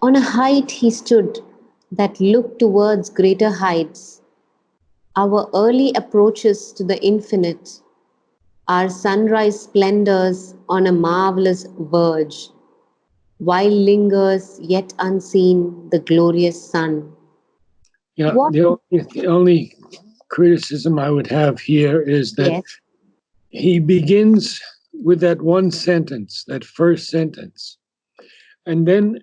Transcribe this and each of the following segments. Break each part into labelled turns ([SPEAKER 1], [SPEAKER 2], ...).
[SPEAKER 1] On a height he stood that looked towards greater heights, our early approaches to the infinite, our sunrise splendors on a marvelous verge, while lingers yet unseen the glorious sun.
[SPEAKER 2] Yeah,
[SPEAKER 1] What?
[SPEAKER 2] the only criticism I would have here is that
[SPEAKER 1] Yes.
[SPEAKER 2] he begins with that one sentence, that first sentence, and then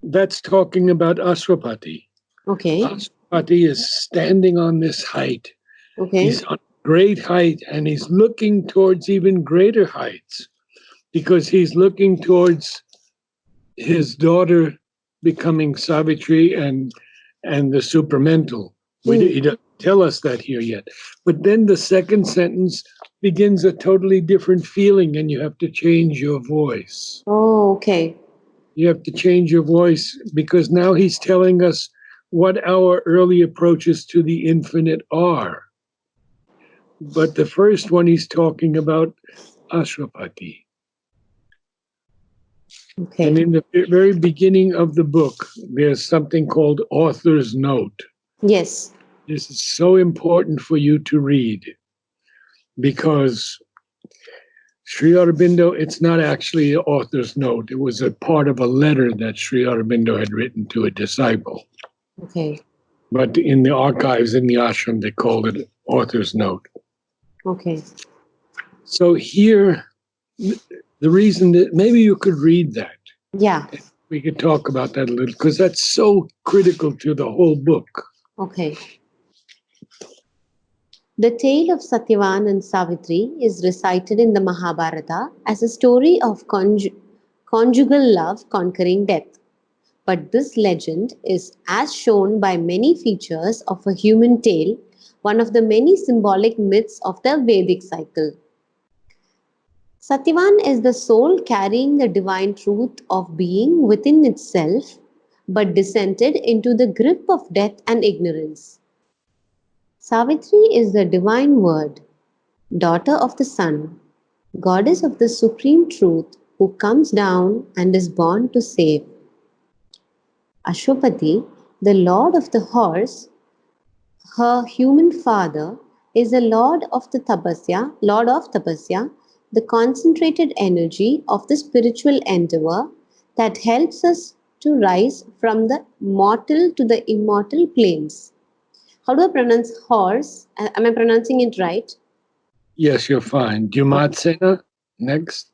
[SPEAKER 2] that's talking about Aswapati.
[SPEAKER 1] Okay.
[SPEAKER 2] Aswapati is standing on this height.
[SPEAKER 1] Okay.
[SPEAKER 2] He's on great height and he's looking towards even greater heights because he's looking towards his daughter becoming Savitri and the supramental.
[SPEAKER 1] Hmm.
[SPEAKER 2] He doesn't tell us that here yet. But then the second sentence begins a totally different feeling, and you have to change your voice.
[SPEAKER 1] Oh, okay.
[SPEAKER 2] You have to change your voice because now he's telling us what our early approaches to the infinite are. But the first one, he's talking about Ashwapati. And
[SPEAKER 1] Okay.
[SPEAKER 2] in the very beginning of the book, there's something called author's note.
[SPEAKER 1] Yes.
[SPEAKER 2] This is so important for you to read because Sri Aurobindo, it's not actually an author's note. It was a part of a letter that Sri Aurobindo had written to a disciple.
[SPEAKER 1] Okay.
[SPEAKER 2] But in the archives in the ashram, they called it author's note.
[SPEAKER 1] Okay.
[SPEAKER 2] So here, the reason that maybe you could read that.
[SPEAKER 1] Yeah.
[SPEAKER 2] We could talk about that a little because that's so critical to the whole book.
[SPEAKER 1] Okay. The tale of Satyavan and Savitri is recited in the Mahabharata as a story of conjugal love conquering death. But this legend is, as shown by many features of a human tale, one of the many symbolic myths of the Vedic cycle. Satyavan is the soul carrying the divine truth of being within itself, but descended into the grip of death and ignorance. Savitri is the divine word, daughter of the sun, goddess of the supreme truth who comes down and is born to save. Ashwapati, the lord of the horse, her human father, is the lord of tapasya, the concentrated energy of the spiritual endeavor that helps us to rise from the mortal to the immortal planes. How do I pronounce horse? Am I pronouncing it right?
[SPEAKER 2] Yes, you're fine. Dumatsena, next.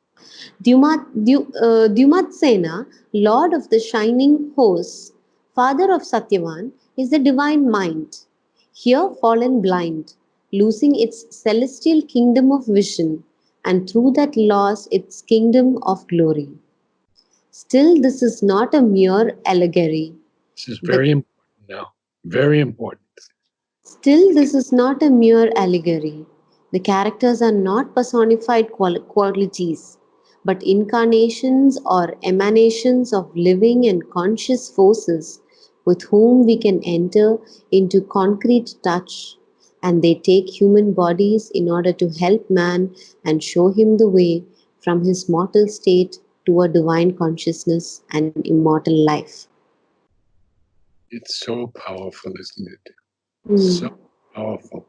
[SPEAKER 1] Dyumatsena, lord of the shining hosts, father of Satyavan, is the divine mind, here fallen blind, losing its celestial kingdom of vision, and through that loss its kingdom of glory. Still, this is not a mere allegory.
[SPEAKER 2] This is
[SPEAKER 1] The
[SPEAKER 2] very important now. Very important.
[SPEAKER 1] Still, this is not a mere allegory. The characters are not personified qualities, but incarnations or emanations of living and conscious forces with whom we can enter into concrete touch, and they take human bodies in order to help man and show him the way from his mortal state to a divine consciousness and immortal life.
[SPEAKER 2] It's so powerful, isn't it? So
[SPEAKER 1] Hmm.
[SPEAKER 2] powerful.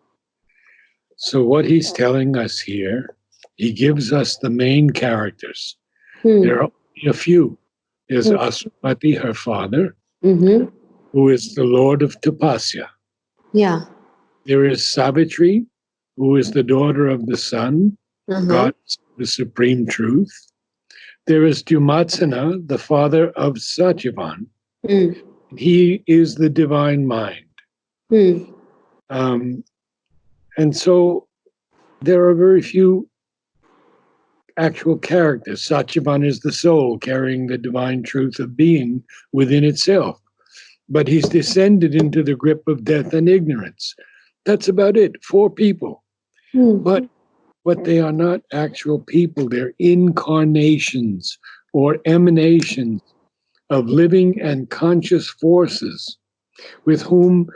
[SPEAKER 2] So, what he's telling us here, he gives us the main characters. There
[SPEAKER 1] Hmm.
[SPEAKER 2] are only a few. There's
[SPEAKER 1] Hmm.
[SPEAKER 2] Aswapati, her father,
[SPEAKER 1] Mm-hmm.
[SPEAKER 2] who is the Lord of Tapasya.
[SPEAKER 1] Yeah.
[SPEAKER 2] There is Savitri, who is the daughter of the sun,
[SPEAKER 1] Uh-huh.
[SPEAKER 2] God, the supreme truth. There is Dumatsana, the father of Satyavan.
[SPEAKER 1] Hmm.
[SPEAKER 2] He is the divine mind.
[SPEAKER 1] Hmm.
[SPEAKER 2] Um, and so there are very few actual characters. Satyavan is the soul carrying the divine truth of being within itself. But he's descended into the grip of death and ignorance. That's about it. Four people.
[SPEAKER 1] Hmm.
[SPEAKER 2] But they are not actual people. They're incarnations or emanations of living and conscious forces with whom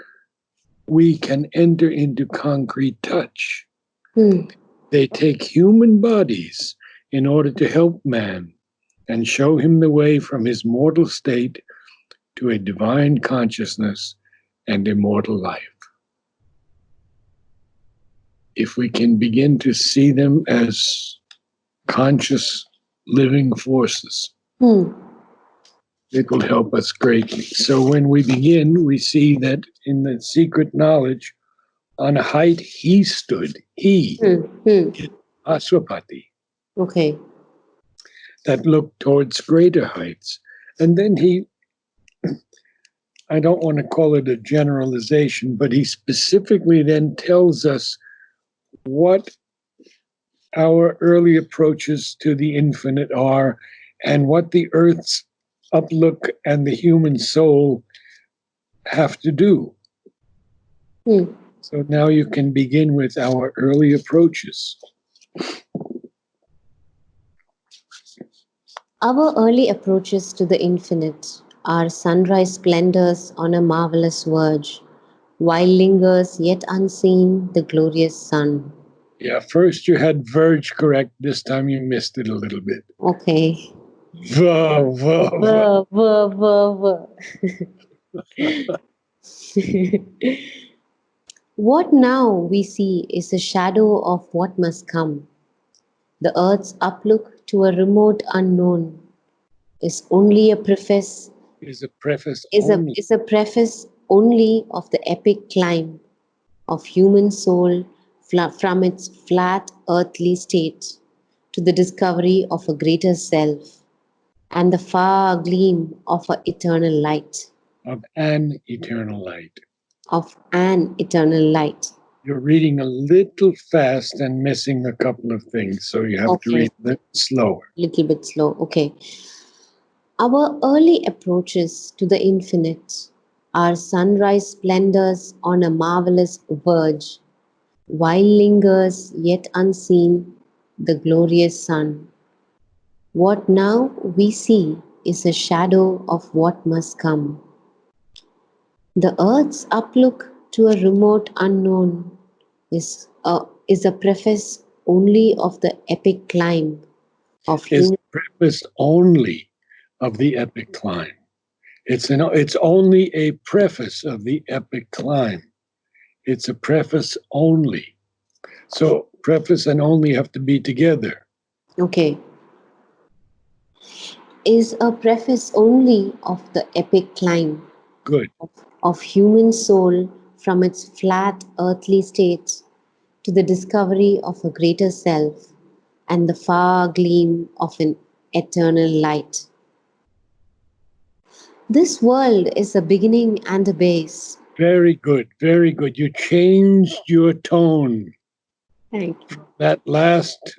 [SPEAKER 2] we can enter into concrete touch.
[SPEAKER 1] Hmm.
[SPEAKER 2] They take human bodies in order to help man and show him the way from his mortal state to a divine consciousness and immortal life. If we can begin to see them as conscious living forces, it will help us greatly. So when we begin, we see that in the secret knowledge, on a height he stood, he, Aswapati,
[SPEAKER 1] Okay.
[SPEAKER 2] that looked towards greater heights. And then he, I don't want to call it a generalization, but he specifically then tells us what our early approaches to the infinite are and what the earth's uplook and the human soul have to do. So now you can begin with our early approaches.
[SPEAKER 1] Our early approaches to the infinite are sunrise splendors on a marvelous verge, while lingers yet unseen the glorious sun.
[SPEAKER 2] Yeah, first you had verge correct. This time you missed it a little bit.
[SPEAKER 1] Okay.
[SPEAKER 2] Va, va, va.
[SPEAKER 1] What now we see is a shadow of what must come. The earth's uplook to a remote unknown is only a preface
[SPEAKER 2] Is a preface
[SPEAKER 1] is a
[SPEAKER 2] only.
[SPEAKER 1] is a preface only of the epic climb of human soul from its flat earthly state to the discovery of a greater self and the far gleam of an eternal light.
[SPEAKER 2] Of an eternal light.
[SPEAKER 1] Of an eternal light.
[SPEAKER 2] You're reading a little fast and missing a couple of things, so you have to
[SPEAKER 1] Okay,
[SPEAKER 2] read a little slower.
[SPEAKER 1] little bit slow. Okay. Our early approaches to the infinite are sunrise splendors on a marvelous verge, while lingers yet unseen the glorious sun. What now we see is a shadow of what must come. The earth's uplook to a remote unknown is a preface only of the epic climb of
[SPEAKER 2] Is
[SPEAKER 1] human.
[SPEAKER 2] the preface only of the epic climb. It's only a preface of the epic climb. It's a preface only. So preface and only have to be together.
[SPEAKER 1] Okay. Is a preface only of the epic climb
[SPEAKER 2] Good.
[SPEAKER 1] of human soul from its flat earthly state to the discovery of a greater self and the far gleam of an eternal light. This world is a beginning and a base.
[SPEAKER 2] Very good. Very good. You changed your tone.
[SPEAKER 1] Thank you.
[SPEAKER 2] That last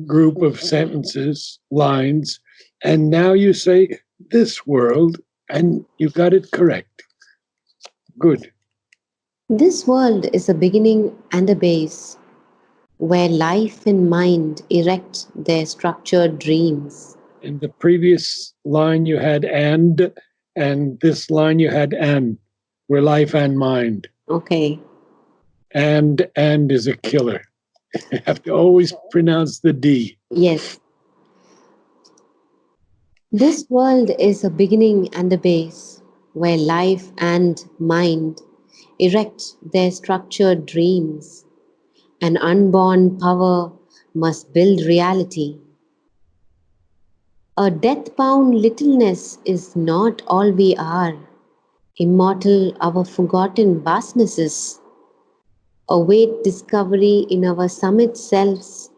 [SPEAKER 2] group of sentences, lines, and now you say this world, and you got it correct. Good.
[SPEAKER 1] This world is a beginning and a base where life and mind erect their structured dreams.
[SPEAKER 2] In the previous line you had and this line you had and, where life and mind.
[SPEAKER 1] Okay.
[SPEAKER 2] And is a killer. You have to always pronounce the D.
[SPEAKER 1] Yes. This world is a beginning and a base where life and mind erect their structured dreams. An unborn power must build reality. A death-bound littleness is not all we are. Immortal our forgotten vastnesses await discovery in our summit selves,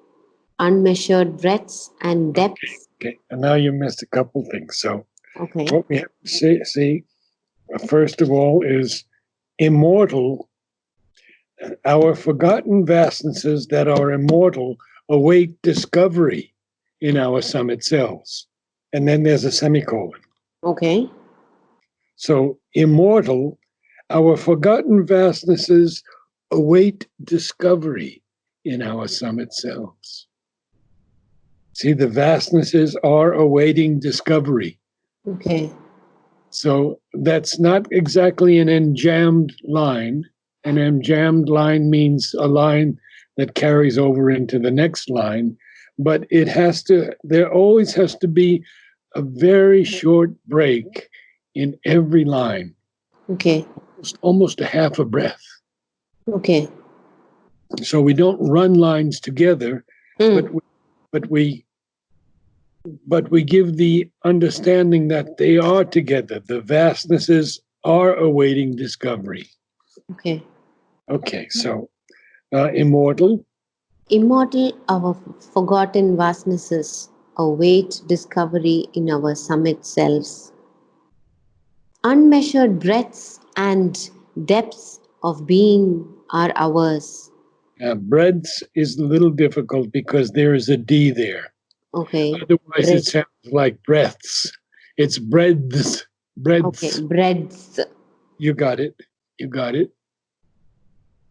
[SPEAKER 1] unmeasured breadths and depths.
[SPEAKER 2] Okay. And now you missed a couple things. So
[SPEAKER 1] Okay.
[SPEAKER 2] what we have to see first of all is immortal. Our forgotten vastnesses that are immortal await discovery in our summit selves. And then there's a semicolon.
[SPEAKER 1] Okay.
[SPEAKER 2] So immortal, our forgotten vastnesses await discovery in our summit selves. See, the vastnesses are awaiting discovery.
[SPEAKER 1] Okay.
[SPEAKER 2] So that's not exactly an enjambed line. An enjambed line means a line that carries over into the next line, but there always has to be a very short break in every line,
[SPEAKER 1] Okay.
[SPEAKER 2] almost a half a breath.
[SPEAKER 1] Okay.
[SPEAKER 2] So we don't run lines together, but
[SPEAKER 1] Mm.
[SPEAKER 2] but we but we give the understanding that they are together. The vastnesses are awaiting discovery.
[SPEAKER 1] Okay.
[SPEAKER 2] Okay, so immortal,
[SPEAKER 1] Immortal, our forgotten vastnesses await discovery in our summit selves. Unmeasured breadths and depths of being are ours.
[SPEAKER 2] breadths is a little difficult because there is a D there.
[SPEAKER 1] Okay.
[SPEAKER 2] Otherwise, it
[SPEAKER 1] Bread.
[SPEAKER 2] sounds like breaths. It's breadths,
[SPEAKER 1] Okay.
[SPEAKER 2] breadths.
[SPEAKER 1] Breadths.
[SPEAKER 2] You got it. You got it.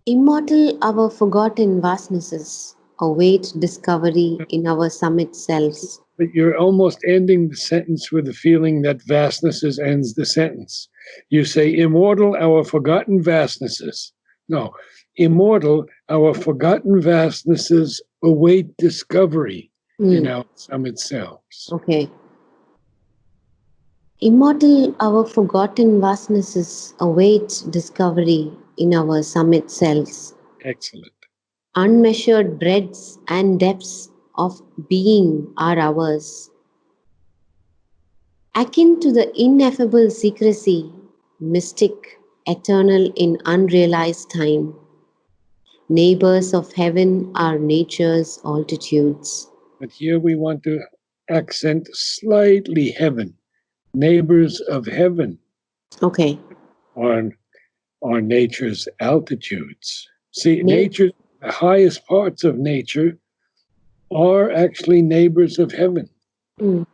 [SPEAKER 1] Immortal, our forgotten vastnesses await discovery in our summit selves.
[SPEAKER 2] But you're almost ending the sentence with the feeling that vastnesses ends the sentence. You say, immortal, our forgotten vastnesses. No, immortal, our forgotten vastnesses await discovery in
[SPEAKER 1] Hmm.
[SPEAKER 2] our summit selves.
[SPEAKER 1] Okay. Immortal, our forgotten vastnesses await discovery in our summit selves.
[SPEAKER 2] Excellent.
[SPEAKER 1] Unmeasured breadths and depths of being are ours. Akin to the ineffable secrecy, mystic, eternal in unrealized time, neighbors of heaven are nature's altitudes.
[SPEAKER 2] But here we want to accent slightly heaven. Neighbors of heaven
[SPEAKER 1] Okay.
[SPEAKER 2] are, are nature's altitudes. See,
[SPEAKER 1] Na-
[SPEAKER 2] nature, the highest parts of nature are actually neighbors of heaven.
[SPEAKER 1] mm.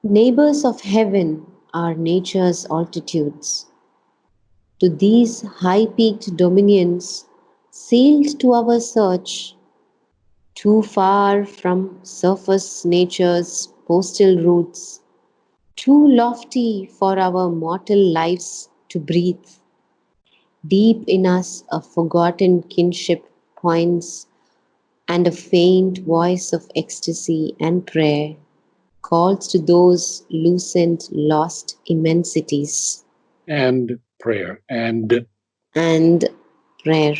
[SPEAKER 1] Neighbors of heaven are nature's altitudes. To these high peaked dominions, sealed to our search, too far from surface nature's postal routes, too lofty for our mortal lives to breathe. Deep in us a forgotten kinship points, and a faint voice of ecstasy and prayer calls to those lucent lost immensities.
[SPEAKER 2] And prayer
[SPEAKER 1] And prayer.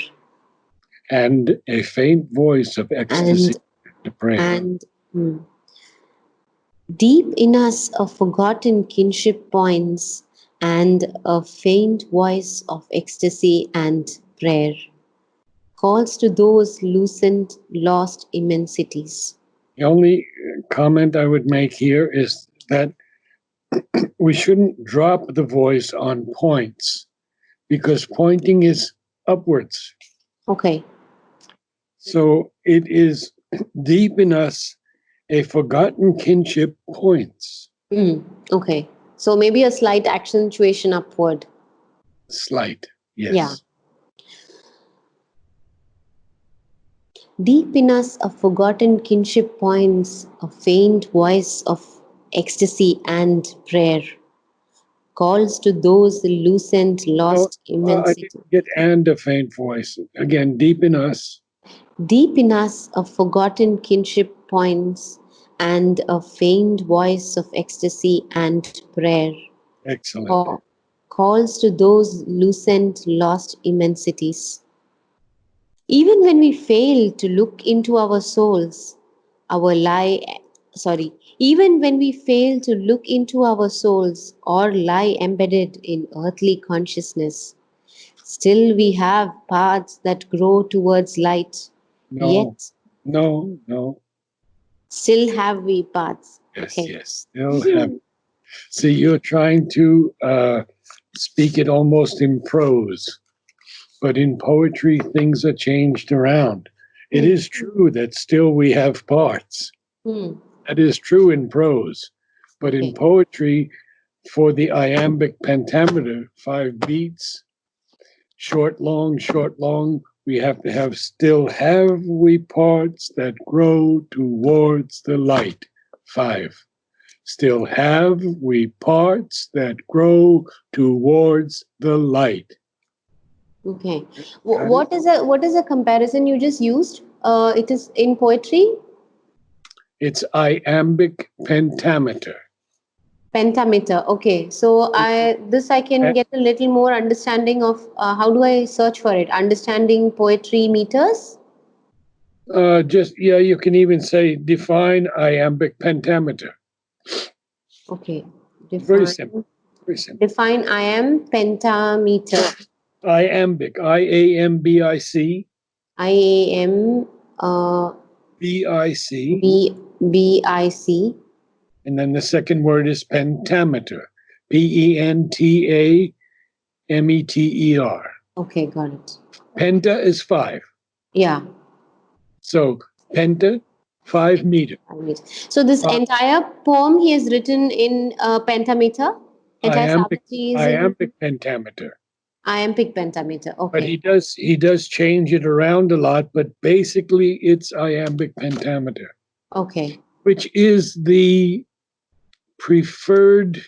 [SPEAKER 2] and a faint voice of
[SPEAKER 1] And
[SPEAKER 2] ecstasy to prayer.
[SPEAKER 1] and hmm. Deep in us a forgotten kinship points, and a faint voice of ecstasy and prayer calls to those lucent lost immensities.
[SPEAKER 2] The only comment I would make here is that we shouldn't drop the voice on points because pointing is upwards.
[SPEAKER 1] Okay.
[SPEAKER 2] So it is deep in us, a forgotten kinship points.
[SPEAKER 1] Okay. So maybe a slight accentuation upward.
[SPEAKER 2] Slight,
[SPEAKER 1] Yeah.
[SPEAKER 2] yes.
[SPEAKER 1] Deep in us a forgotten kinship points, a faint voice of ecstasy and prayer calls to those lucent
[SPEAKER 2] No,
[SPEAKER 1] lost
[SPEAKER 2] I didn't
[SPEAKER 1] immensity.
[SPEAKER 2] get and a faint voice. Again, deep in us,
[SPEAKER 1] Deep in us a forgotten kinship points, and a faint voice of ecstasy and prayer
[SPEAKER 2] excellent.
[SPEAKER 1] call, calls to those lucent lost immensities. Even when we fail to look into our souls, our lie, sorry, even when we fail to look into our souls or lie embedded in earthly consciousness, still we have paths that grow towards light.
[SPEAKER 2] No,
[SPEAKER 1] Yet,
[SPEAKER 2] no, no.
[SPEAKER 1] still have we paths.
[SPEAKER 2] Yes,
[SPEAKER 1] Okay.
[SPEAKER 2] yes. Still have. See, you're trying to speak it almost in prose, but in poetry, things are changed around. It
[SPEAKER 1] Hmm.
[SPEAKER 2] is true that still we have parts.
[SPEAKER 1] Hmm.
[SPEAKER 2] That is true in prose, but in
[SPEAKER 1] Okay.
[SPEAKER 2] poetry, for the iambic pentameter, 5 beats, short, long, we have to have still have we parts that grow towards the light. 5. Still have we parts that grow towards the light.
[SPEAKER 1] Okay.
[SPEAKER 2] Got it?
[SPEAKER 1] What is a comparison you just used? It is in poetry.
[SPEAKER 2] It's iambic pentameter.
[SPEAKER 1] Pentameter. Okay. So I can
[SPEAKER 2] A-
[SPEAKER 1] get a little more understanding of how do I search for it? Understanding poetry meters.
[SPEAKER 2] just yeah, you can even say define iambic pentameter.
[SPEAKER 1] Okay.
[SPEAKER 2] Very simple.
[SPEAKER 1] Define
[SPEAKER 2] Very simple.
[SPEAKER 1] define I am pentameter.
[SPEAKER 2] Iambic, iambic,
[SPEAKER 1] IAM uh,
[SPEAKER 2] bic,
[SPEAKER 1] BIC.
[SPEAKER 2] and then the second word is pentameter, pentameter.
[SPEAKER 1] Okay, got it.
[SPEAKER 2] Penta is 5.
[SPEAKER 1] Yeah.
[SPEAKER 2] So penta, 5 meter.
[SPEAKER 1] I mean, so this
[SPEAKER 2] Uh,
[SPEAKER 1] entire poem he has written in pentameter. Entire
[SPEAKER 2] iambic,
[SPEAKER 1] Savitri is in
[SPEAKER 2] iambic pentameter.
[SPEAKER 1] iambic pentameter.
[SPEAKER 2] But
[SPEAKER 1] Okay.
[SPEAKER 2] he does change it around a lot, but basically it's iambic pentameter,
[SPEAKER 1] Okay.
[SPEAKER 2] which is the preferred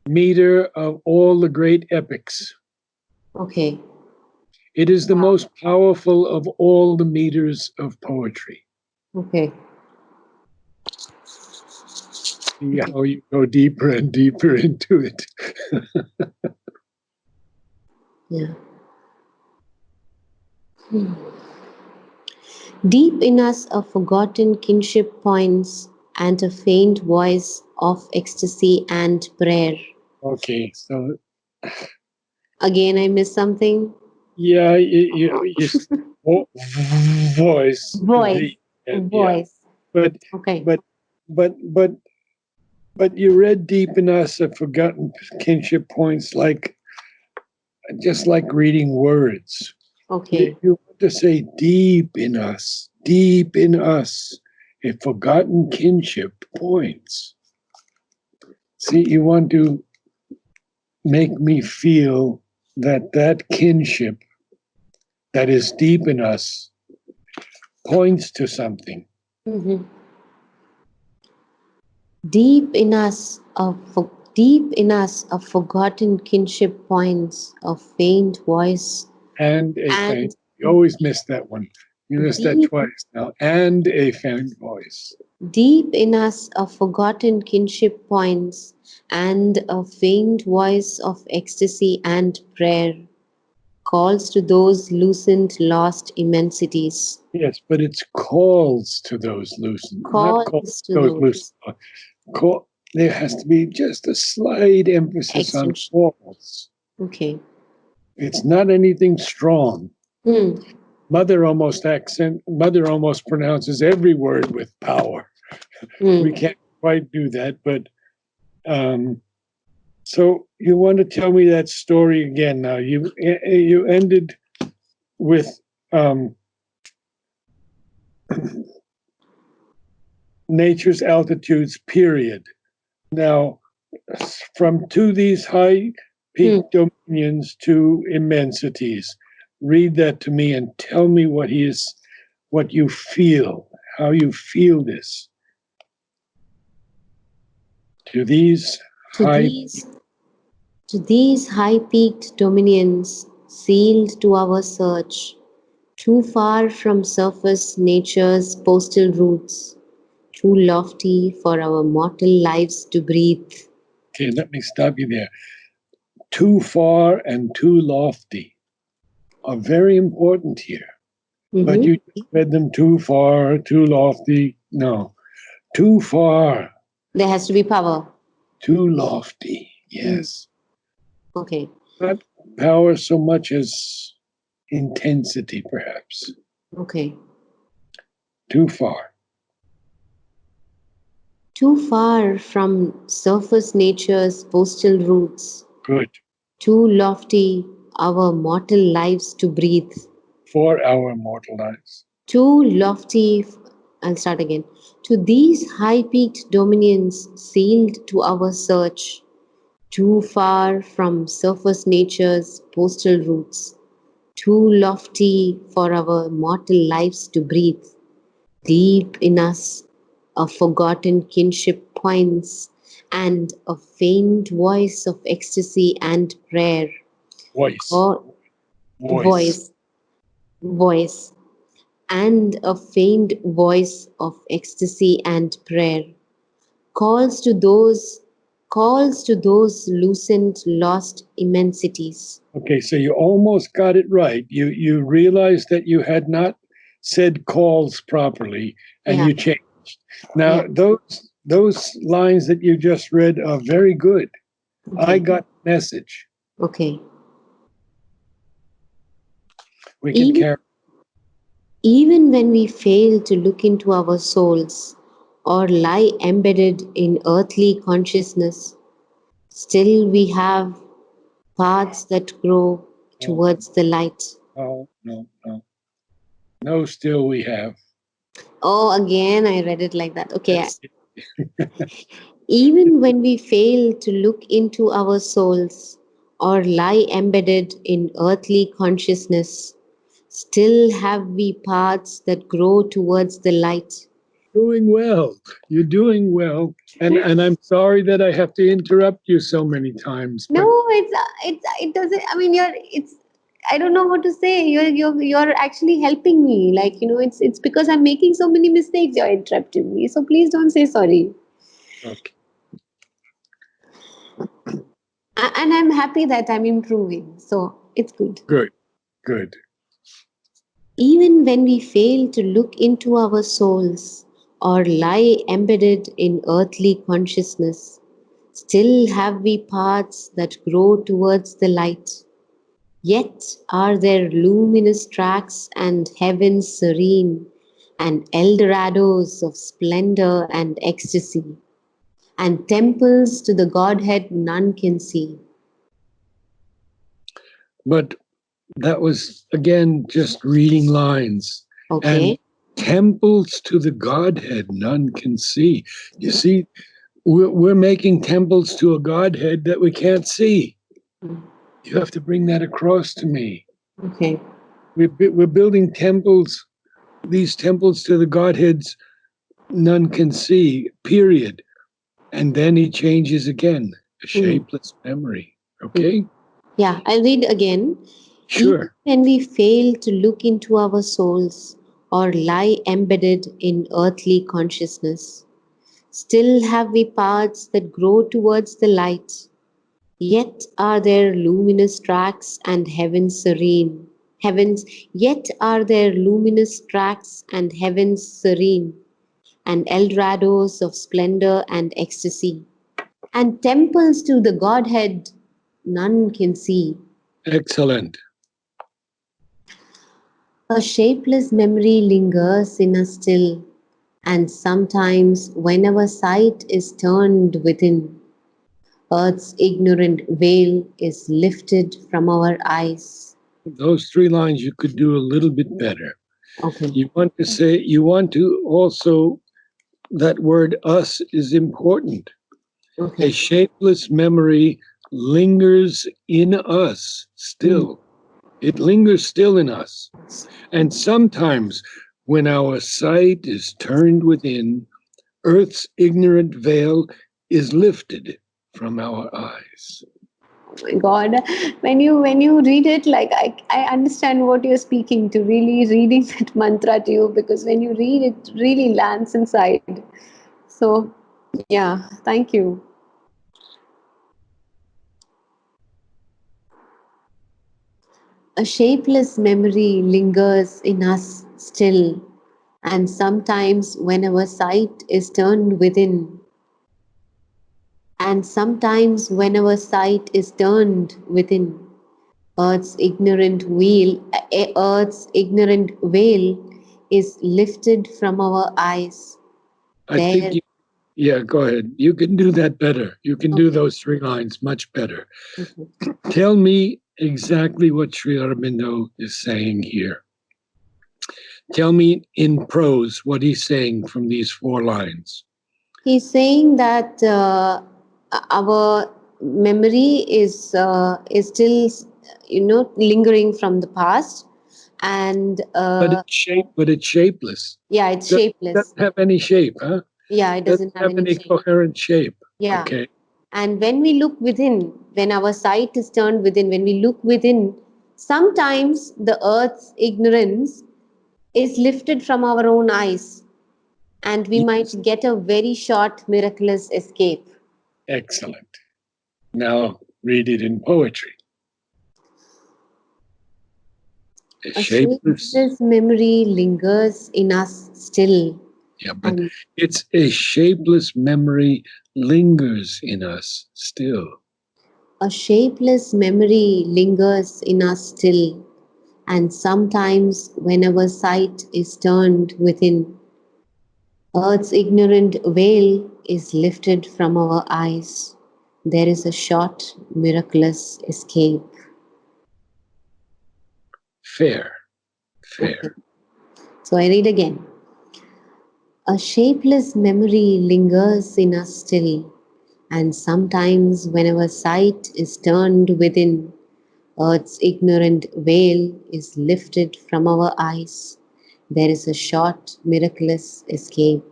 [SPEAKER 2] meter of all the great epics.
[SPEAKER 1] Okay.
[SPEAKER 2] It is the most powerful of all the meters of poetry.
[SPEAKER 1] Okay.
[SPEAKER 2] See how you go deeper and deeper into it.
[SPEAKER 1] Yeah. Hmm. Deep in us a forgotten kinship points and a faint voice of ecstasy and prayer.
[SPEAKER 2] Okay, so
[SPEAKER 1] Again, I missed something.
[SPEAKER 2] yeah, you voice
[SPEAKER 1] Voice.
[SPEAKER 2] yeah,
[SPEAKER 1] Voice.
[SPEAKER 2] but
[SPEAKER 1] Okay.
[SPEAKER 2] but but but but you read deep in us a forgotten kinship points like just like reading words.
[SPEAKER 1] Okay.
[SPEAKER 2] You want to say deep in us, a forgotten kinship points. See, you want to make me feel that that kinship that is deep in us points to something.
[SPEAKER 1] Mhm. Deep in us a forgotten kinship points, a faint voice,
[SPEAKER 2] And a faint.
[SPEAKER 1] and
[SPEAKER 2] You always miss that one. You missed that
[SPEAKER 1] deep
[SPEAKER 2] twice now. And a faint voice.
[SPEAKER 1] deep in us a forgotten kinship points, and a faint voice of ecstasy and prayer calls to those loosened lost immensities.
[SPEAKER 2] Yes, but it's calls to those loosened, not calls
[SPEAKER 1] Calls to
[SPEAKER 2] to those
[SPEAKER 1] those
[SPEAKER 2] loosened. Call, there has to be just a slight emphasis on
[SPEAKER 1] extension.
[SPEAKER 2] calls.
[SPEAKER 1] Okay.
[SPEAKER 2] It's not anything strong.
[SPEAKER 1] Hmm.
[SPEAKER 2] Mother almost pronounces every word with power. We
[SPEAKER 1] Hmm.
[SPEAKER 2] can't quite do that, but um, so you want to tell me that story again now. You ended with um, nature's altitudes, period. Now, from to these high peak
[SPEAKER 1] Hmm.
[SPEAKER 2] dominions to immensities, read that to me and tell me what you feel, how you feel this. To these
[SPEAKER 1] To
[SPEAKER 2] high,
[SPEAKER 1] these To these high-peaked dominions, sealed to our search, too far from surface nature's postal routes, too lofty for our mortal lives to breathe.
[SPEAKER 2] okay, let me stop you there. Too far and too lofty are very important here. But
[SPEAKER 1] Mhm.
[SPEAKER 2] you just read them too far, too lofty. No, too far,
[SPEAKER 1] There has to be power.
[SPEAKER 2] too lofty.
[SPEAKER 1] Mm.
[SPEAKER 2] Yes.
[SPEAKER 1] Okay.
[SPEAKER 2] Not power so much as intensity, perhaps.
[SPEAKER 1] Okay.
[SPEAKER 2] Too far.
[SPEAKER 1] Too far from surface nature's postal routes,
[SPEAKER 2] Good.
[SPEAKER 1] too lofty our mortal lives to breathe.
[SPEAKER 2] For our mortal lives.
[SPEAKER 1] Too lofty, I'll start again. To these high peaked dominions sailed to our search, too far from surface nature's postal routes, too lofty for our mortal lives to breathe. Deep in us, a forgotten kinship points, and a faint voice of ecstasy and prayer.
[SPEAKER 2] Voice.
[SPEAKER 1] Call,
[SPEAKER 2] Voice.
[SPEAKER 1] voice, voice and a faint voice of ecstasy and prayer calls to those calls to those lucent lost immensities.
[SPEAKER 2] Okay, so you almost got it right. You realized that you had not said calls properly, and
[SPEAKER 1] Yeah,
[SPEAKER 2] you changed.
[SPEAKER 1] yeah,
[SPEAKER 2] Now those lines that you just read are very good. I
[SPEAKER 1] okay,
[SPEAKER 2] got the message.
[SPEAKER 1] okay.
[SPEAKER 2] We can
[SPEAKER 1] Even
[SPEAKER 2] carry.
[SPEAKER 1] even when we fail to look into our souls or lie embedded in earthly consciousness, still we have paths that grow
[SPEAKER 2] No,
[SPEAKER 1] towards the light.
[SPEAKER 2] no, no, no, no. Still, we have.
[SPEAKER 1] Oh, again, I read it like that. Okay.
[SPEAKER 2] Yes.
[SPEAKER 1] Even when we fail to look into our souls or lie embedded in earthly consciousness, still have we paths that grow towards the light.
[SPEAKER 2] Doing well. You're doing well. And I'm sorry that I have to interrupt you so many times,
[SPEAKER 1] No,
[SPEAKER 2] but
[SPEAKER 1] it doesn't. I mean, it's. I don't know what to say. You're actually helping me. Like, it's because I'm making so many mistakes. You're interrupting me. So please don't say sorry.
[SPEAKER 2] okay.
[SPEAKER 1] And I'm happy that I'm improving. So it's good.
[SPEAKER 2] Good, good.
[SPEAKER 1] Even when we fail to look into our souls or lie embedded in earthly consciousness, still have we paths that grow towards the light. Yet are there luminous tracks and heavens serene, and Eldorados of splendor and ecstasy, and temples to the Godhead none can see.
[SPEAKER 2] But that was again just reading lines. And
[SPEAKER 1] Okay?
[SPEAKER 2] temples to the Godhead none can see. You see, we're making temples to a Godhead that we can't see. You have to bring that across to me.
[SPEAKER 1] Okay.
[SPEAKER 2] We're building temples, these temples to the Godheads none can see, period. And then he changes again, a
[SPEAKER 1] Mm.
[SPEAKER 2] shapeless memory.
[SPEAKER 1] Mm.
[SPEAKER 2] Okay?
[SPEAKER 1] Yeah, I'll read again. Even
[SPEAKER 2] Sure.
[SPEAKER 1] when we fail to look into our souls or lie embedded in earthly consciousness, still have we paths that grow towards the light. Yet are there luminous tracks and heavens serene. Heavens, yet are there luminous tracks and heavens serene, and Eldorados of splendor and ecstasy, and temples to the Godhead none can see.
[SPEAKER 2] Excellent.
[SPEAKER 1] A shapeless memory lingers in us still, and sometimes when our sight is turned within, earth's ignorant veil is lifted from our eyes.
[SPEAKER 2] Those three lines you could do a little bit better.
[SPEAKER 1] Okay,
[SPEAKER 2] You want to also, that word us is important. A
[SPEAKER 1] okay.
[SPEAKER 2] shapeless memory lingers in us
[SPEAKER 1] Mm.
[SPEAKER 2] still. It lingers still in us. And sometimes when our sight is turned within, earth's ignorant veil is lifted from our eyes.
[SPEAKER 1] Oh my God, when you read it, like I understand what you're speaking to. Really reading that mantra to you, because when you read it, really lands inside. So yeah, thank you. A shapeless memory lingers in us still, and sometimes when our sight is turned within, and sometimes when our sight is turned within, Earth's ignorant Earth's ignorant veil is lifted from our eyes.
[SPEAKER 2] I think
[SPEAKER 1] There,
[SPEAKER 2] you, yeah, go ahead. You can do that better. You can do
[SPEAKER 1] okay,
[SPEAKER 2] those three lines much better.
[SPEAKER 1] okay.
[SPEAKER 2] Tell me exactly what Sri Aurobindo is saying here. Tell me in prose what he's saying from these four lines.
[SPEAKER 1] He's saying that our memory is still, lingering from the past, and
[SPEAKER 2] But it's shapeless.
[SPEAKER 1] yeah, it's
[SPEAKER 2] Doesn't,
[SPEAKER 1] shapeless.
[SPEAKER 2] doesn't have any shape, huh?
[SPEAKER 1] Yeah, it
[SPEAKER 2] Doesn't
[SPEAKER 1] doesn't have
[SPEAKER 2] have
[SPEAKER 1] any
[SPEAKER 2] any
[SPEAKER 1] shape.
[SPEAKER 2] coherent shape.
[SPEAKER 1] Yeah.
[SPEAKER 2] Okay.
[SPEAKER 1] And when we look within, when our sight is turned within, when we look within, sometimes the earth's ignorance is lifted from our own eyes. And we might get a very short, miraculous escape.
[SPEAKER 2] Excellent. Now read it in poetry. A
[SPEAKER 1] A
[SPEAKER 2] shapeless,
[SPEAKER 1] shapeless memory lingers in us still,
[SPEAKER 2] yeah, but
[SPEAKER 1] and
[SPEAKER 2] it's a shapeless memory lingers in us still.
[SPEAKER 1] a shapeless memory lingers in us still, and sometimes when our sight is turned within, earth's ignorant veil is lifted from our eyes. There is a short, miraculous escape.
[SPEAKER 2] Fair,
[SPEAKER 1] Okay.
[SPEAKER 2] fair.
[SPEAKER 1] So I read again. A shapeless memory lingers in us still, and sometimes when our sight is turned within, earth's ignorant veil is lifted from our eyes. There is a short, miraculous escape.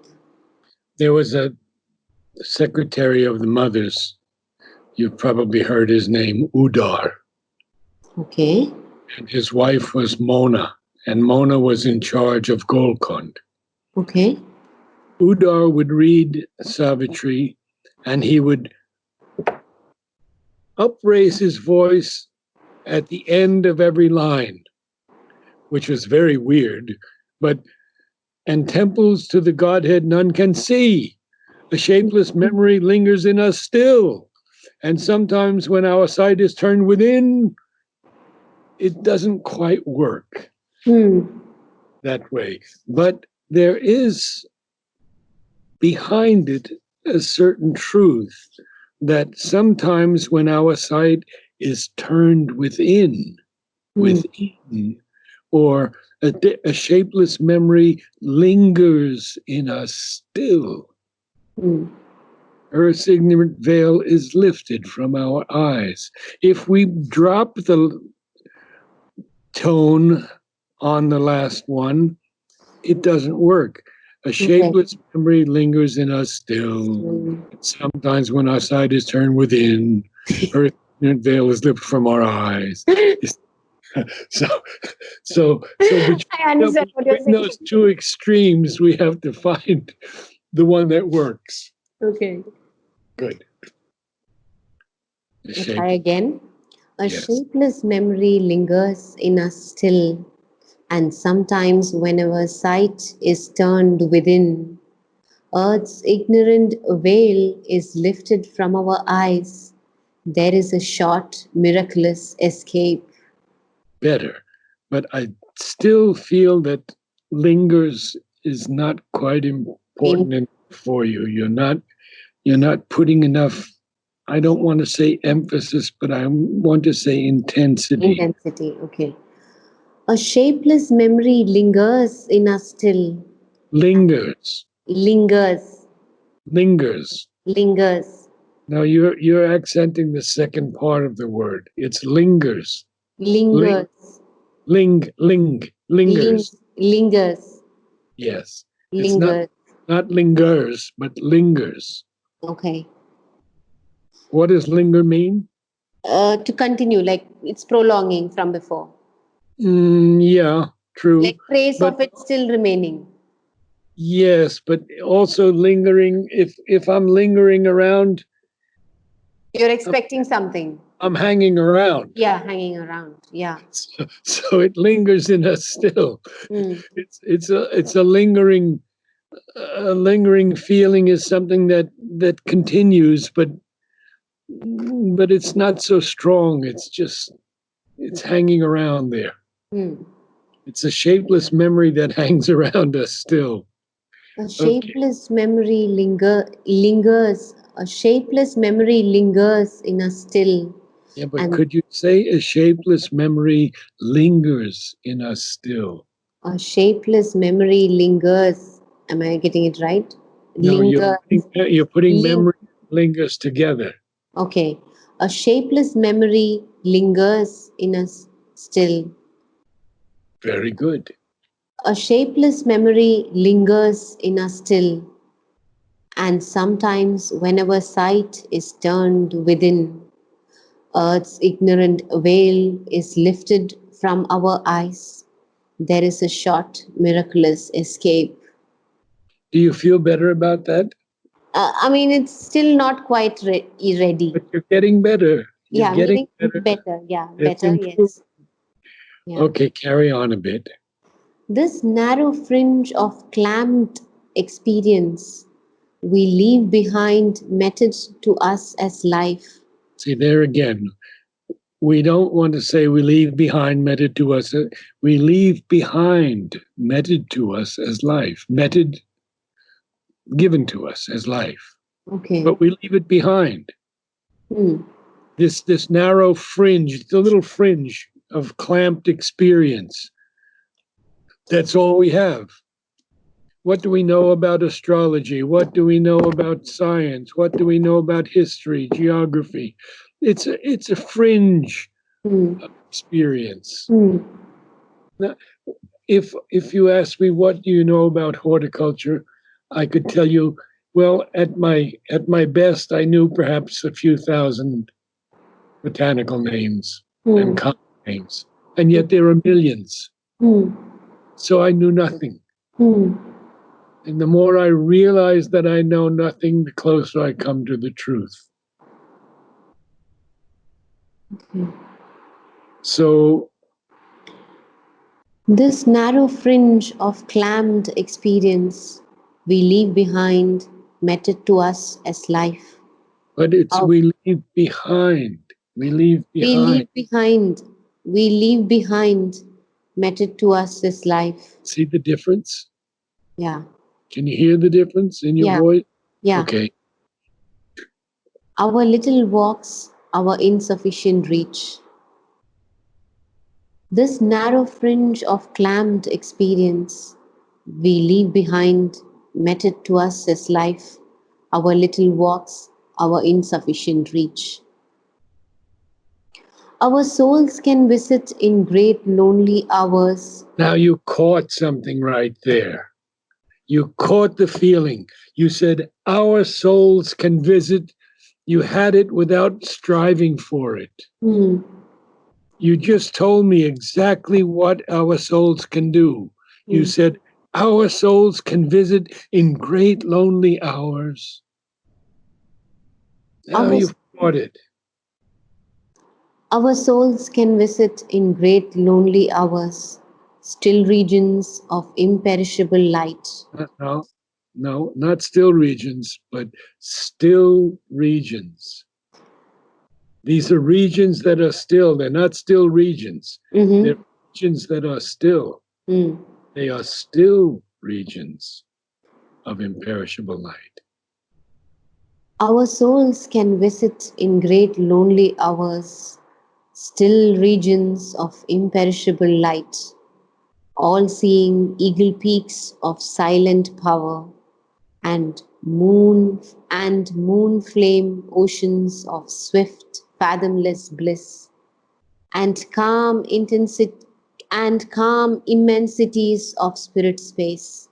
[SPEAKER 2] There was a secretary of the mother's. You've probably heard his name, Udar.
[SPEAKER 1] Okay,
[SPEAKER 2] And his wife was Mona, and Mona was in charge of Golconda.
[SPEAKER 1] okay,
[SPEAKER 2] Udar would read Savitri, and he would upraise his voice at the end of every line, which was very weird. But and temples to the Godhead none can see. A shapeless memory lingers in us still. And sometimes when our sight is turned within, it doesn't quite work
[SPEAKER 1] hmm,
[SPEAKER 2] that way. But there is behind it a certain truth that sometimes when our sight is turned
[SPEAKER 1] hmm,
[SPEAKER 2] within, or a shapeless memory lingers in us still,
[SPEAKER 1] hmm,
[SPEAKER 2] earth's ignorant veil is lifted from our eyes. If we drop the tone on the last one, it doesn't work. A
[SPEAKER 1] okay.
[SPEAKER 2] shapeless memory lingers in us still.
[SPEAKER 1] Hmm.
[SPEAKER 2] Sometimes when our sight is turned within, earth's ignorant veil is lifted from our eyes. So,
[SPEAKER 1] I understand what you're
[SPEAKER 2] between
[SPEAKER 1] saying.
[SPEAKER 2] those two extremes, we have to find the one that works.
[SPEAKER 1] Okay.
[SPEAKER 2] Good. The
[SPEAKER 1] I
[SPEAKER 2] shape,
[SPEAKER 1] try again. A
[SPEAKER 2] yes.
[SPEAKER 1] shapeless memory lingers in us still, and sometimes when our sight is turned within, earth's ignorant veil is lifted from our eyes. There is a short, miraculous escape.
[SPEAKER 2] Better. But I still feel that lingers is not quite
[SPEAKER 1] In
[SPEAKER 2] important enough for you. You're not putting enough, I don't want to say emphasis, but I want to say intensity.
[SPEAKER 1] intensity, okay. A shapeless memory lingers in us still.
[SPEAKER 2] Lingers.
[SPEAKER 1] Lingers,
[SPEAKER 2] Lingers.
[SPEAKER 1] lingers,
[SPEAKER 2] Now you're accenting the second part of the word. It's lingers. Ling,
[SPEAKER 1] lingers,
[SPEAKER 2] lingers.
[SPEAKER 1] lingers,
[SPEAKER 2] Yes. It's
[SPEAKER 1] lingers.
[SPEAKER 2] not lingers, but lingers.
[SPEAKER 1] Okay.
[SPEAKER 2] What does linger mean?
[SPEAKER 1] To continue, like it's prolonging from before.
[SPEAKER 2] Yeah, true.
[SPEAKER 1] Like trace
[SPEAKER 2] But
[SPEAKER 1] of it still remaining.
[SPEAKER 2] yes, but also lingering. If I'm lingering around,
[SPEAKER 1] You're
[SPEAKER 2] I'm,
[SPEAKER 1] expecting something.
[SPEAKER 2] I'm hanging around.
[SPEAKER 1] Yeah, hanging around. Yeah.
[SPEAKER 2] So it lingers in us still.
[SPEAKER 1] Mm,
[SPEAKER 2] It's a lingering feeling is something that continues, but it's not so strong. It's hanging around there.
[SPEAKER 1] mm.
[SPEAKER 2] It's a shapeless memory that hangs around us still.
[SPEAKER 1] A
[SPEAKER 2] Okay.
[SPEAKER 1] shapeless memory lingers. A shapeless memory lingers in us still.
[SPEAKER 2] Yeah, but
[SPEAKER 1] And
[SPEAKER 2] could you say a shapeless memory lingers in us still?
[SPEAKER 1] a shapeless memory lingers. Am I getting it right?
[SPEAKER 2] No,
[SPEAKER 1] Lingers.
[SPEAKER 2] you're putting
[SPEAKER 1] Ling-
[SPEAKER 2] memory and lingers together.
[SPEAKER 1] okay. A shapeless memory lingers in us still.
[SPEAKER 2] Very good.
[SPEAKER 1] A shapeless memory lingers in us still, and sometimes whenever sight is turned within, earth's ignorant veil is lifted from our eyes. There is a short, miraculous escape.
[SPEAKER 2] Do you feel better about that?
[SPEAKER 1] I mean, it's still not quite ready.
[SPEAKER 2] But you're getting better. You're
[SPEAKER 1] Yeah, I'm
[SPEAKER 2] getting
[SPEAKER 1] getting
[SPEAKER 2] better.
[SPEAKER 1] better. Yeah,
[SPEAKER 2] It's
[SPEAKER 1] better.
[SPEAKER 2] improved.
[SPEAKER 1] Yes. Yeah.
[SPEAKER 2] Okay, carry on a bit.
[SPEAKER 1] This narrow fringe of clamped experience we leave behind meted to us as life.
[SPEAKER 2] See, there again, we don't want to say we leave behind meted to us. We leave behind meted to us as life, meted given to us as life.
[SPEAKER 1] Okay.
[SPEAKER 2] But we leave it behind.
[SPEAKER 1] Hmm.
[SPEAKER 2] This narrow fringe, the little fringe of clamped experience. That's all we have. What do we know about astrology? What do we know about science? What do we know about history, geography? It's a fringe
[SPEAKER 1] Hmm.
[SPEAKER 2] experience.
[SPEAKER 1] Hmm.
[SPEAKER 2] Now, if you ask me what do you know about horticulture, I could tell you, well, at my best, I knew perhaps a few thousand botanical names and
[SPEAKER 1] Hmm.
[SPEAKER 2] common names, and yet there are millions.
[SPEAKER 1] Hmm.
[SPEAKER 2] So I knew nothing.
[SPEAKER 1] Hmm.
[SPEAKER 2] And the more I realize that I know nothing, the closer I come to the truth.
[SPEAKER 1] Hmm.
[SPEAKER 2] So,
[SPEAKER 1] This narrow fringe of clamped experience we leave behind meted to us as life.
[SPEAKER 2] but it's
[SPEAKER 1] Our
[SPEAKER 2] we leave behind. We leave
[SPEAKER 1] We
[SPEAKER 2] behind.
[SPEAKER 1] leave behind, we leave behind, meted to us is life.
[SPEAKER 2] See the difference?
[SPEAKER 1] Yeah,
[SPEAKER 2] Can you hear the difference in your
[SPEAKER 1] yeah,
[SPEAKER 2] voice?
[SPEAKER 1] yeah.
[SPEAKER 2] Okay.
[SPEAKER 1] Our little walks, our insufficient reach. This narrow fringe of clamped experience we leave behind, meted to us as life. Our little walks, our insufficient reach. Our souls can visit in great lonely hours.
[SPEAKER 2] Now you caught something right there. You caught the feeling. You said, our souls can visit. You had it without striving for it.
[SPEAKER 1] Hmm.
[SPEAKER 2] You just told me exactly what our souls can do. You
[SPEAKER 1] Hmm.
[SPEAKER 2] said, our souls can visit in great lonely hours. Now
[SPEAKER 1] Our
[SPEAKER 2] you've caught it.
[SPEAKER 1] Our souls can visit in great lonely hours, still regions of imperishable light.
[SPEAKER 2] No, no, not still regions, but still regions. These are regions that are still. They're not still regions. They're
[SPEAKER 1] Mm-hmm.
[SPEAKER 2] regions that are still.
[SPEAKER 1] Mm.
[SPEAKER 2] They are still regions of imperishable light.
[SPEAKER 1] Our souls can visit in great lonely hours, still regions of imperishable light, all seeing eagle peaks of silent power and moon flame oceans of swift fathomless bliss and calm immensities of spirit space.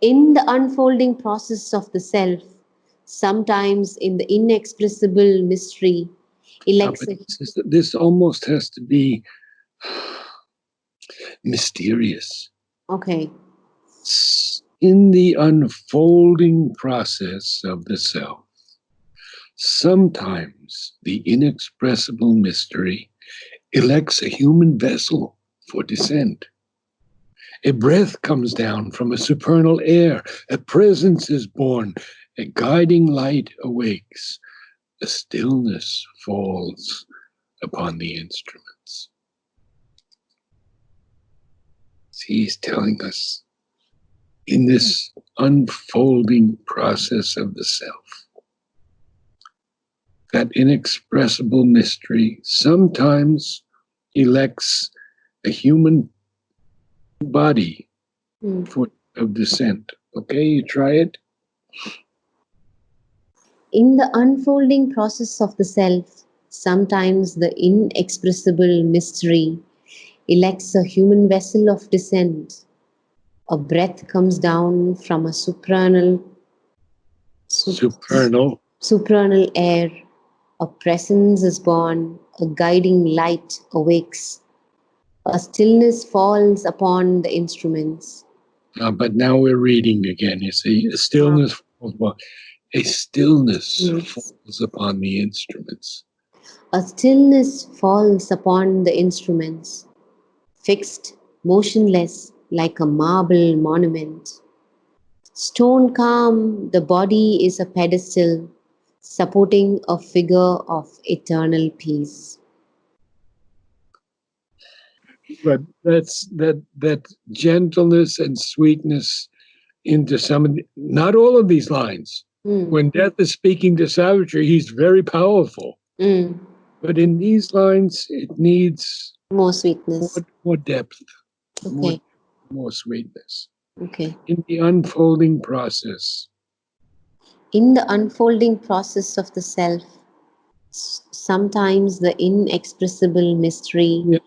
[SPEAKER 1] In the unfolding process of the self, sometimes in the inexpressible mystery, elects
[SPEAKER 2] But
[SPEAKER 1] a
[SPEAKER 2] this almost has to be mysterious.
[SPEAKER 1] okay.
[SPEAKER 2] In the unfolding process of the self, sometimes the inexpressible mystery elects a human vessel for descent. A breath comes down from a supernal air, a presence is born, a guiding light awakes, a stillness falls upon the instruments. See, he's telling us in this unfolding process of the self, that inexpressible mystery sometimes elects a human body
[SPEAKER 1] Hmm.
[SPEAKER 2] for of descent. Okay, you try it.
[SPEAKER 1] In the unfolding process of the self, sometimes the inexpressible mystery elects a human vessel of descent. A breath comes down from a sup-
[SPEAKER 2] Supernal.
[SPEAKER 1] supernal air. A presence is born, a guiding light awakes, a stillness falls upon the instruments.
[SPEAKER 2] But now we're reading again. You see, a
[SPEAKER 1] Ah,
[SPEAKER 2] stillness falls a stillness
[SPEAKER 1] yes.
[SPEAKER 2] falls upon the instruments.
[SPEAKER 1] A stillness falls upon the instruments, fixed, motionless, like a marble monument. Stone calm, the body is a pedestal supporting a figure of eternal peace.
[SPEAKER 2] But that gentleness and sweetness into some of not all of these lines.
[SPEAKER 1] Mm,
[SPEAKER 2] When Death is speaking to Savitri, he's very powerful.
[SPEAKER 1] mm.
[SPEAKER 2] But in these lines, it needs
[SPEAKER 1] More
[SPEAKER 2] more,
[SPEAKER 1] sweetness.
[SPEAKER 2] more depth, more
[SPEAKER 1] Okay,
[SPEAKER 2] more sweetness
[SPEAKER 1] okay.
[SPEAKER 2] in the unfolding process.
[SPEAKER 1] In the unfolding process of the self, sometimes the inexpressible mystery,
[SPEAKER 2] Yeah,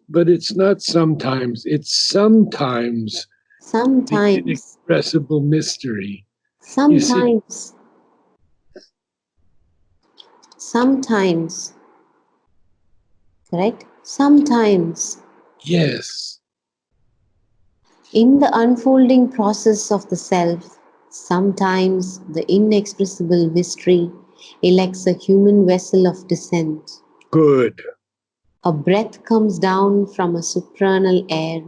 [SPEAKER 2] but it's not sometimes. It's sometimes the
[SPEAKER 1] sometimes,
[SPEAKER 2] inexpressible mystery. You see,
[SPEAKER 1] sometimes, sometimes, correct? Sometimes,
[SPEAKER 2] yes,
[SPEAKER 1] in the unfolding process of the self, sometimes the inexpressible mystery elects a human vessel of descent.
[SPEAKER 2] good.
[SPEAKER 1] A breath comes down from a supernal air,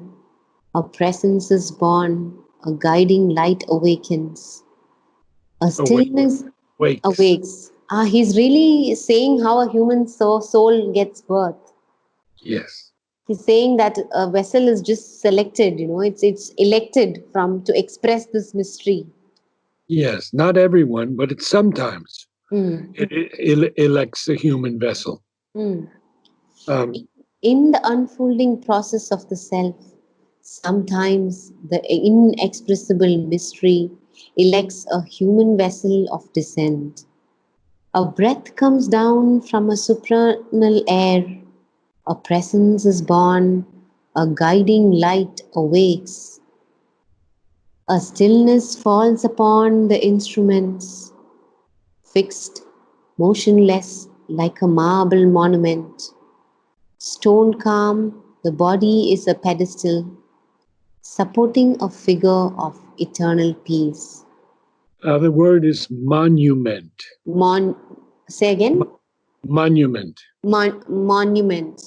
[SPEAKER 1] a presence is born, a guiding light awakens, a
[SPEAKER 2] Awake,
[SPEAKER 1] stillness
[SPEAKER 2] wakes.
[SPEAKER 1] awakes. He's really saying how a human soul gets birth.
[SPEAKER 2] Yes,
[SPEAKER 1] He's saying that a vessel is just selected, it's elected from to express this mystery.
[SPEAKER 2] yes. Not everyone, but it's sometimes
[SPEAKER 1] Mm,
[SPEAKER 2] it elects a human vessel.
[SPEAKER 1] mm.
[SPEAKER 2] Um,
[SPEAKER 1] In the unfolding process of the self, sometimes the inexpressible mystery elects a human vessel of descent. A breath comes down from a supernal air, a presence is born, a guiding light awakes, a stillness falls upon the instruments, fixed, motionless like a marble monument. Stone calm, the body is a pedestal supporting a figure of eternal peace.
[SPEAKER 2] the word is monument.
[SPEAKER 1] Mon, say again?
[SPEAKER 2] Monument.
[SPEAKER 1] Monument.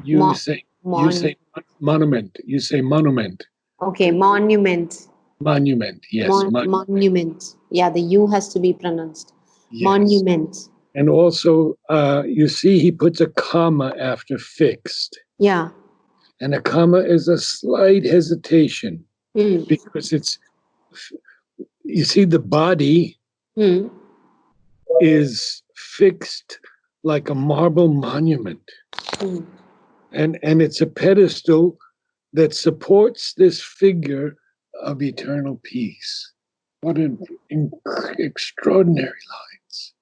[SPEAKER 2] You
[SPEAKER 1] Mo,
[SPEAKER 2] say you
[SPEAKER 1] mon,
[SPEAKER 2] say monument. You say monument.
[SPEAKER 1] okay, monument.
[SPEAKER 2] Monument. Yes,
[SPEAKER 1] Monument. Yeah, the U has to be pronounced.
[SPEAKER 2] yes.
[SPEAKER 1] Monument.
[SPEAKER 2] And also, you see, he puts a comma after fixed,
[SPEAKER 1] Yeah.
[SPEAKER 2] and a comma is a slight hesitation
[SPEAKER 1] Mm.
[SPEAKER 2] because it's you see the body
[SPEAKER 1] Mm.
[SPEAKER 2] is fixed like a marble monument,
[SPEAKER 1] Mm.
[SPEAKER 2] and it's a pedestal that supports this figure of eternal peace. What an extraordinary lines.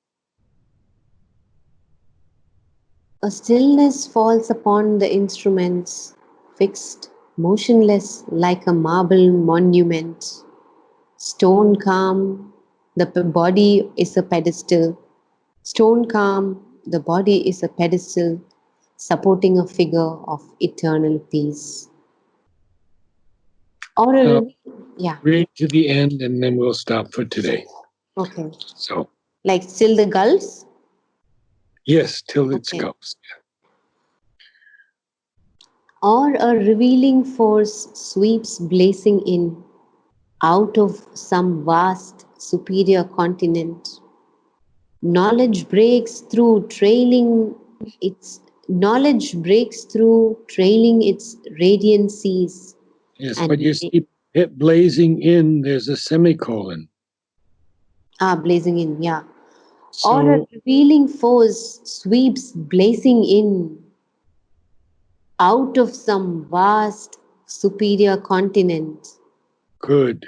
[SPEAKER 1] A stillness falls upon the instruments, fixed, motionless like a marble monument. Stone calm, the body is a pedestal. Stone calm, the body is a pedestal supporting a figure of eternal peace. Or a
[SPEAKER 2] Now,
[SPEAKER 1] yeah,
[SPEAKER 2] read to the end, and then we'll stop for today.
[SPEAKER 1] okay.
[SPEAKER 2] So,
[SPEAKER 1] Like still the gulls?
[SPEAKER 2] yes, till it
[SPEAKER 1] Okay.
[SPEAKER 2] goes.
[SPEAKER 1] Or a revealing force sweeps blazing in out of some vast superior continent. Knowledge breaks through trailing its knowledge breaks through trailing its radiant seas
[SPEAKER 2] Yes, but
[SPEAKER 1] and
[SPEAKER 2] you see, it blazing in, there's a semicolon.
[SPEAKER 1] blazing in, yeah. Or a
[SPEAKER 2] So
[SPEAKER 1] revealing force sweeps blazing in out of some vast superior continent.
[SPEAKER 2] good.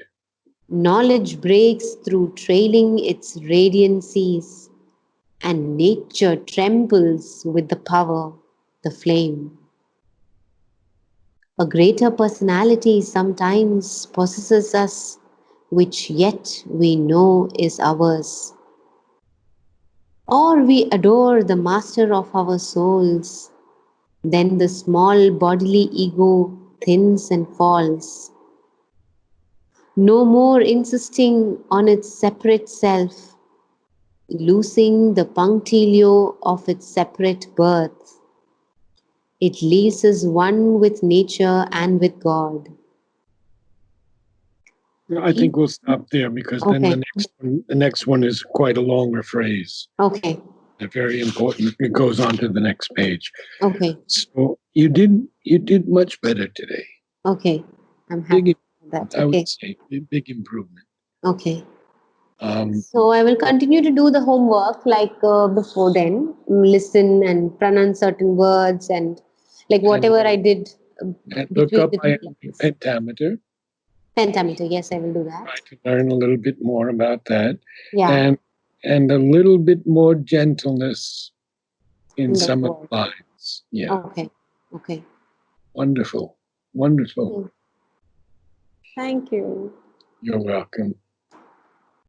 [SPEAKER 1] Knowledge breaks through trailing its radiant seas, and nature trembles with the power, the flame. A greater personality sometimes possesses us, which yet we know is ours. Or we adore the master of our souls, then the small bodily ego thins and falls. No more insisting on its separate self, losing the punctilio of its separate birth. It leaves us one with nature and with God.
[SPEAKER 2] I think we'll stop there because then
[SPEAKER 1] Okay,
[SPEAKER 2] the next one is quite a longer phrase.
[SPEAKER 1] okay,
[SPEAKER 2] They're very important. It goes on to the next page.
[SPEAKER 1] okay,
[SPEAKER 2] So you did much better today.
[SPEAKER 1] okay. I'm
[SPEAKER 2] Big,
[SPEAKER 1] happy for that.
[SPEAKER 2] I would
[SPEAKER 1] Okay,
[SPEAKER 2] say, big improvement.
[SPEAKER 1] okay.
[SPEAKER 2] Um,
[SPEAKER 1] So I will continue to do the homework like before then, listen and pronounce certain words and like
[SPEAKER 2] and
[SPEAKER 1] whatever I did
[SPEAKER 2] and look
[SPEAKER 1] between
[SPEAKER 2] up
[SPEAKER 1] the two
[SPEAKER 2] iambic
[SPEAKER 1] lines.
[SPEAKER 2] pentameter.
[SPEAKER 1] Pentameter, yes, I will do
[SPEAKER 2] Try
[SPEAKER 1] that.
[SPEAKER 2] to learn a little bit more about that,
[SPEAKER 1] Yeah,
[SPEAKER 2] and and a little bit more gentleness in
[SPEAKER 1] in the
[SPEAKER 2] some of
[SPEAKER 1] word.
[SPEAKER 2] the lines. Yeah,
[SPEAKER 1] Okay, okay.
[SPEAKER 2] wonderful, wonderful.
[SPEAKER 1] Thank you.
[SPEAKER 2] You're welcome.